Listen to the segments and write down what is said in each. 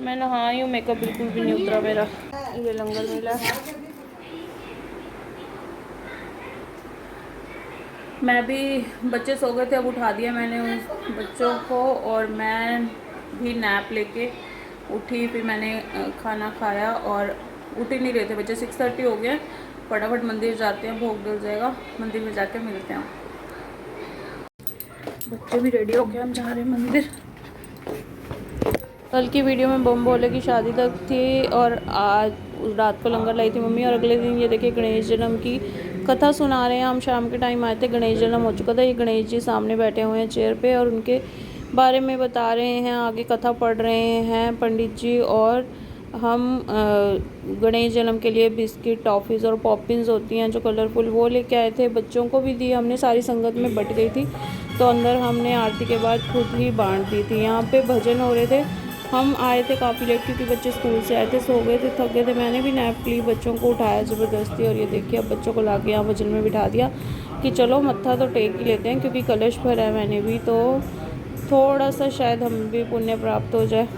मैं नहाई हूँ, मेकअप बिल्कुल भी नहीं उतरा मेरा। ये लंगर मिला है। मैं भी, बच्चे सो गए थे, अब उठा दिया मैंने उन बच्चों को और मैं भी नैप लेके उठी। फिर मैंने खाना खाया और उठ ही नहीं रहे थे बच्चे। 6:30 हो गए। फटाफट मंदिर जाते हैं, भोग डल जाएगा, मंदिर में जाके मिलते हैं। बच्चे भी रेडी हो गए, हम जा रहे हैं मंदिर। कल की वीडियो में बम भोले की शादी तक थी और आज रात को लंगर लाई थी मम्मी। और अगले दिन ये देखिए गणेश जन्म की कथा सुना रहे हैं। हम शाम के टाइम आए थे, गणेश जन्म हो चुका था। ये गणेश जी सामने बैठे हुए हैं चेयर पे और उनके बारे में बता रहे हैं, आगे कथा पढ़ रहे हैं पंडित जी। और हम गणेश जन्म के लिए बिस्किट, टॉफ़ीज़ और पॉपिंस होती हैं जो कलरफुल, वो लेके आए थे। बच्चों को भी दी हमने, सारी संगत में बट गई थी तो अंदर हमने आरती के बाद खुद ही बांट दी थी। यहाँ पे भजन हो रहे थे। हम आए थे काफ़ी लेट क्योंकि बच्चे स्कूल से आए थे, सो गए थे, थक गए थे। मैंने भी नैप ली, बच्चों को उठाया ज़बरदस्ती। और ये देखिए अब बच्चों को लाके यहाँ भजन में बिठा दिया कि चलो मत्था तो टेक ही लेते हैं, क्योंकि कलश भरा है मैंने भी, तो थोड़ा सा शायद हम भी पुण्य प्राप्त हो जाए।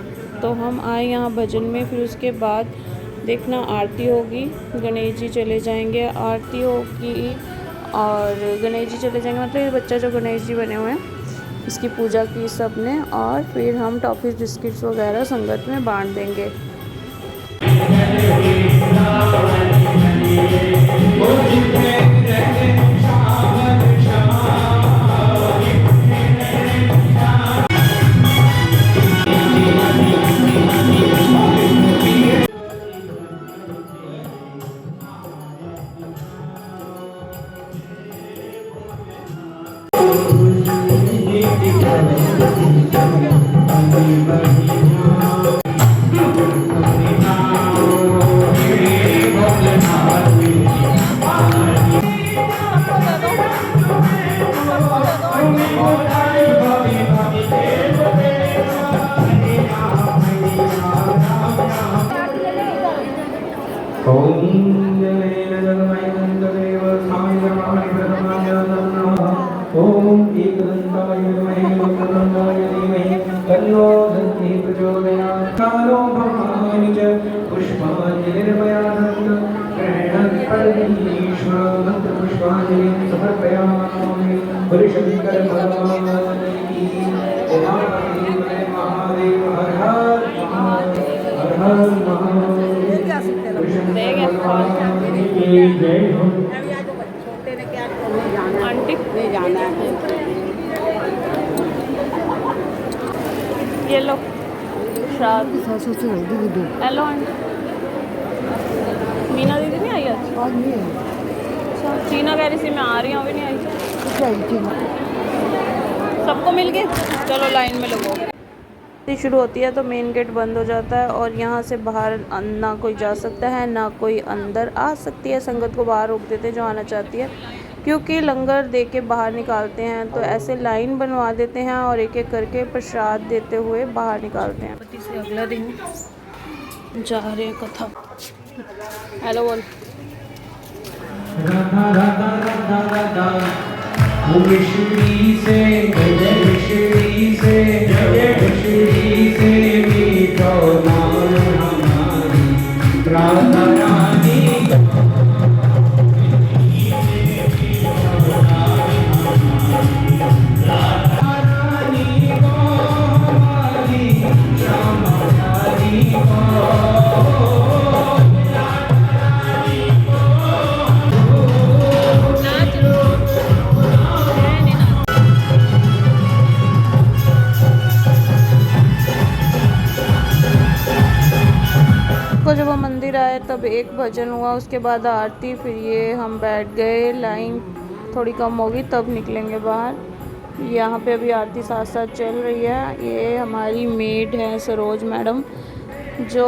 तो हम आए यहाँ भजन में। फिर उसके बाद देखना आरती होगी, गणेश जी चले जाएंगे, आरती होगी और गणेश जी चले जाएंगे। मतलब ये बच्चा जो गणेश जी बने हुए हैं इसकी पूजा की सब ने। और फिर हम टॉफ़ीज़, बिस्किट्स वगैरह संगत में बांट देंगे। आंटी नहीं जाना है। ये लो हेलो आंटी। मीना दीदी नहीं आई आज? नहीं आई। अच्छा, चीना कह रही थी मैं आ रही हूँ, अभी नहीं आई। सबको मिल गए, चलो लाइन में लगो। शुरू होती है तो मेन गेट बंद हो जाता है और यहाँ से बाहर ना कोई जा सकता है ना कोई अंदर आ सकती है। संगत को बाहर रोक देते हैं जो आना चाहती है, क्योंकि लंगर दे के बाहर निकालते हैं तो ऐसे लाइन बनवा देते हैं और एक एक करके प्रसाद देते हुए बाहर निकालते हैं। पति से अगला दिन जा रहे हैं कथा। हेलो बोल। जब हम मंदिर आए तब एक भजन हुआ, उसके बाद आरती, फिर ये हम बैठ गए। लाइन थोड़ी कम होगी तब निकलेंगे बाहर। यहाँ पे अभी आरती साथ साथ चल रही है। ये हमारी मेड है सरोज मैडम, जो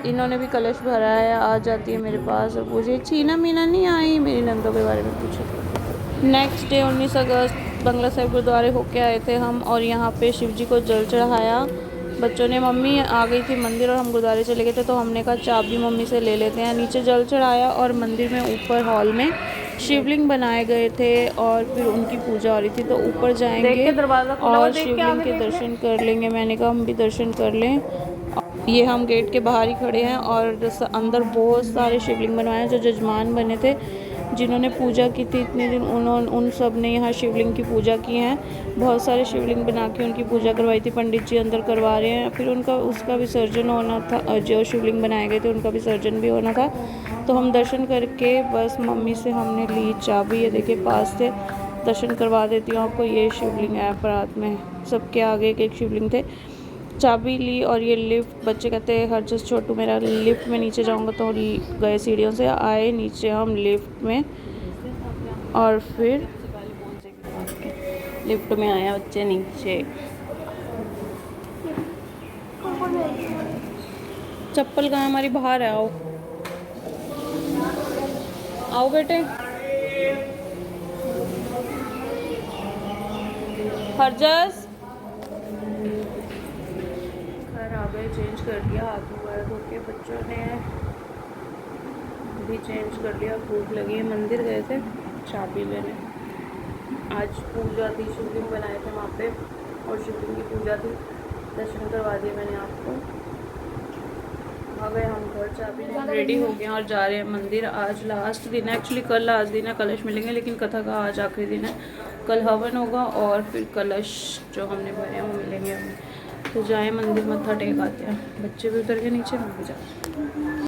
इन्होंने भी कलश भरा है। आ जाती है मेरे पास और पूछे चीना मीना नहीं आई, मेरी नंदों के बारे में पूछे। नेक्स्ट डे 19 अगस्त बंगला साहिब गुरुद्वारे होके आए थे हम और यहाँ पे शिव जी को जल चढ़ाया बच्चों ने। मम्मी आ गई थी मंदिर और हम गुरुद्वारे चले गए थे तो हमने कहा चाबी मम्मी से ले लेते हैं। नीचे जल चढ़ाया और मंदिर में ऊपर हॉल में शिवलिंग बनाए गए थे और फिर उनकी पूजा हो रही थी, तो ऊपर जाएंगे और शिवलिंग के दर्शन कर लेंगे। मैंने कहा हम भी दर्शन कर लें। ये हम गेट के बाहर ही खड़े हैं और अंदर बहुत सारे शिवलिंग बनवाए हैं। जो जजमान बने थे जिन्होंने पूजा की थी इतने दिन, उन सब ने यहाँ शिवलिंग की पूजा की है। बहुत सारे शिवलिंग बना के उनकी पूजा करवाई थी। पंडित जी अंदर करवा रहे हैं। फिर उसका विसर्जन होना था। जो शिवलिंग बनाए गए थे उनका विसर्जन भी होना था। तो हम दर्शन करके बस मम्मी से हमने ली चाबी। ये देखिए पास से दर्शन करवा देती हूँ आपको। ये शिवलिंग है परात में, सबके आगे एक शिवलिंग थे। चाबी ली और ये लिफ्ट, बच्चे कहते हैं हर चीज़ छोटू मेरा लिफ्ट में नीचे जाऊंगा, तो गए सीढ़ियों से, आए नीचे हम लिफ्ट में और फिर लिफ्ट में आया बच्चे नीचे। चप्पल कहाँ हमारी? बाहर है, आओ आओ बेटे। हरजस घर आ गए, चेंज कर लिया, हाथ वगैरह धो के बच्चों ने भी चेंज कर लिया। भूख लगी है। मंदिर गए थे चाबी लेने। आज पूजा थी, शिवलिंग बनाए थे वहाँ पे और शिवलिंग की पूजा थी। दर्शन करवा दिए मैंने आपको। आ गए हम घर, चाबी रेडी हो गए और जा रहे हैं मंदिर। आज लास्ट दिन है, एक्चुअली कल लास्ट दिन है, कलश मिलेंगे, लेकिन कथा का आज आखिरी दिन है। कल हवन होगा और फिर कलश जो हमने भरे हैं वो मिलेंगे हमें। तो जाए मंदिर, मत्था टेक आते हैं। बच्चे भी उतर के नीचे, मैं भी जाऊँ।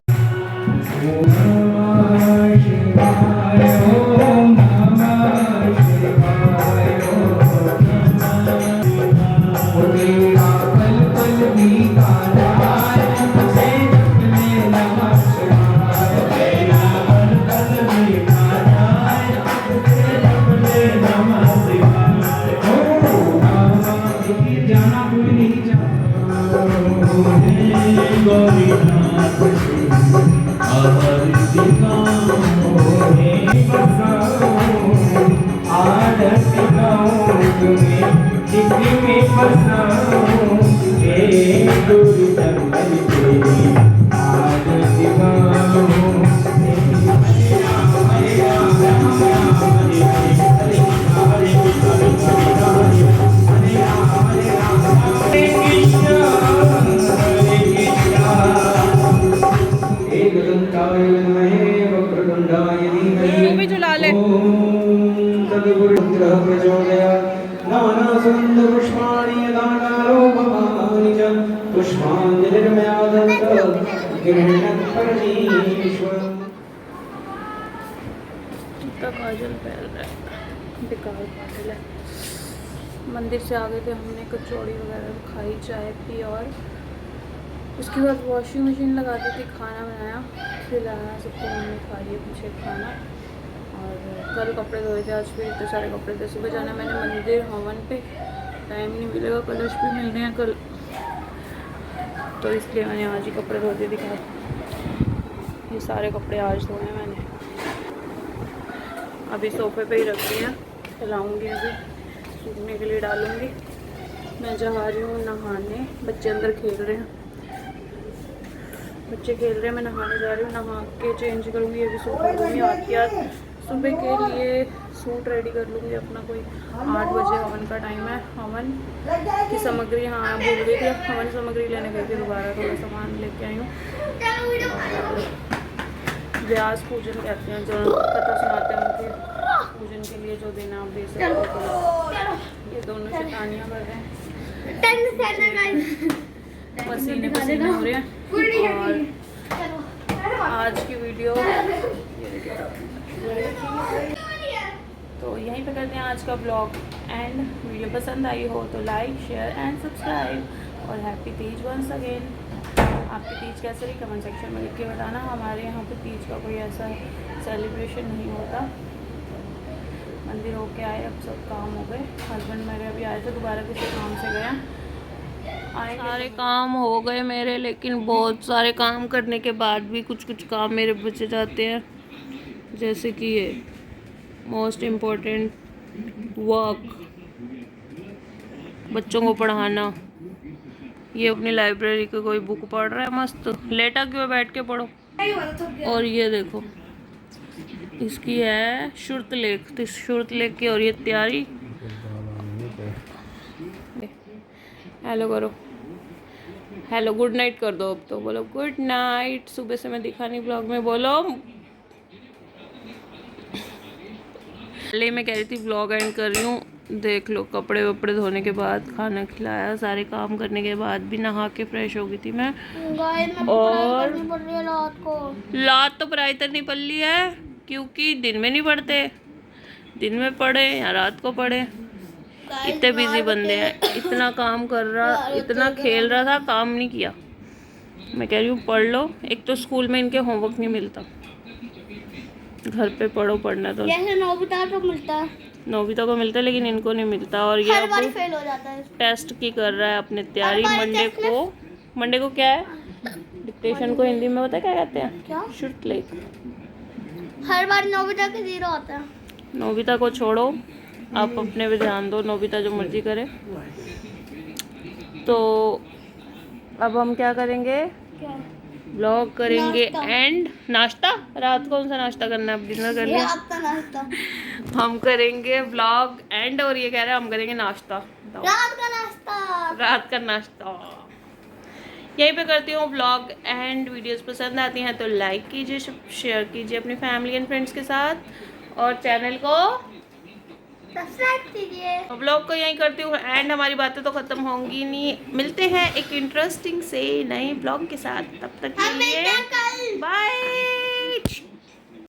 काजल पहन रहा है, बेकार काजल है। मंदिर से आ गए थे हमने, कचौड़ी वगैरह खाई, चाय पी और उसके बाद वॉशिंग मशीन लगा दी थी, खाना बनाया, खिलाया सबको। हमने खा लिया पीछे खाना और कल कपड़े धोए थे, आज फिर इतने सारे कपड़े थे। सुबह जाना मैंने मंदिर हवन पे, टाइम नहीं मिलेगा, कलश भी मिल रहे हैं कल, तो इसलिए मैंने आज ही कपड़े धोते दिखाए। ये सारे कपड़े आज धोए हैं मैंने। अभी सोफे पे ही रख दिए हैं, फैलाऊँगी, अभी सूखने के लिए डालूँगी। मैं जा रही हूँ नहाने, बच्चे अंदर खेल रहे हैं, बच्चे खेल रहे हैं, मैं नहाने जा रही हूँ। नहा के चेंज करूँगी, ये भी सूट कर दूँगी। आपके आज सुबह के लिए सूट रेडी कर लूँगी अपना। कोई 8 बजे हवन का टाइम है। हवन की सामग्री, हाँ भूल गई थी, हवन सामग्री लेने गई थी, दोबारा थोड़ा सामान लेके आई हूँ। व्यास पूजन कहते हैं, जो कथा सुनाते हैं उनके पूजन के लिए जो देना आप दे सकते हो। ये दोनों शैतानियाँ कर रहे हैं, पसीने पसीने हो रहे हैं। और आज की वीडियो तो यहीं पे करते हैं आज का ब्लॉग एंड। वीडियो पसंद आई हो तो लाइक, शेयर एंड सब्सक्राइब। और हैप्पी तीज वंस अगेन। आपकी तीज कैसे रही कमेंट सेक्शन में लिख के बताना। हमारे यहाँ पे तीज का कोई ऐसा सेलिब्रेशन नहीं होता। मंदिर होके आए, अब सब काम हो गए। हस्बैंड मेरे अभी आए थे, दोबारा किसी काम से गया। सारे काम हो गए मेरे, लेकिन बहुत सारे काम करने के बाद भी कुछ कुछ काम मेरे बचे जाते हैं, जैसे कि ये मोस्ट इम्पोर्टेंट वर्क, बच्चों को पढ़ाना। ये अपनी लाइब्रेरी की कोई बुक पढ़ रहा है मस्त, लेटा क्यों, बैठ के पढ़ो। और ये देखो, इसकी है शुरुतलेख, तो शुरुतलेख की और ये तैयारी। हेलो करो, हेलो गुड नाइट कर दो अब तो, बोलो गुड नाइट। सुबह से मैं दिखा नहीं ब्लॉग में, बोलो। पहले मैं कह रही थी ब्लॉग एंड कर रही हूँ, देख लो कपड़े वपड़े धोने के बाद, खाना खिलाया, सारे काम करने के बाद भी नहा के फ्रेश हो गई थी मैं। और रात तो पढ़ाई तक नहीं पढ़ ली है, क्योंकि दिन में नहीं पढ़ते, दिन में पढ़े या रात को पढ़े। इतने बिजी बंदे हैं, इतना काम कर रहा, इतना खेल रहा था, काम नहीं किया। मैं कह रही हूँ पढ़ लो, एक तो स्कूल में इनके होमवर्क नहीं मिलता, घर पे पढ़ो, पढ़ना तो नोबिता को मिलता है, नोबिता को मिलता है, लेकिन इनको नहीं मिलता। और ये हर बार फेल हो जाता है। टेस्ट की कर रहा है अपने तैयारी। मंडे को क्या है, डिक्टेशन को हिंदी में पता है क्या कहते हैं? क्या? शुट लेख। हर बार नोबिता के 0 होता है। नोबिता को छोड़ो, आप अपने पे ध्यान दो, नोबिता जो मर्जी करे। तो अब हम क्या करेंगे, क्या? ब्लॉग करेंगे एंड। नाश्ता रात को कौन सा नाश्ता करना है, डिनर कर लिया। आपका नाश्ता हम करेंगे ब्लॉग एंड, और ये कह रहे हैं हम करेंगे नाश्ता। रात का नाश्ता, रात का नाश्ता यहीं पे करती हूँ ब्लॉग एंड। वीडियोस पसंद आती हैं तो लाइक कीजिए, शेयर कीजिए अपनी फैमिली एंड फ्रेंड्स के साथ, और चैनल को सब्सक्राइब कीजिए। ब्लॉग को यहीं करती हूँ एंड। हमारी बातें तो खत्म होंगी नहीं, मिलते हैं एक इंटरेस्टिंग से नए ब्लॉग के साथ, तब तक के लिए कल बाय।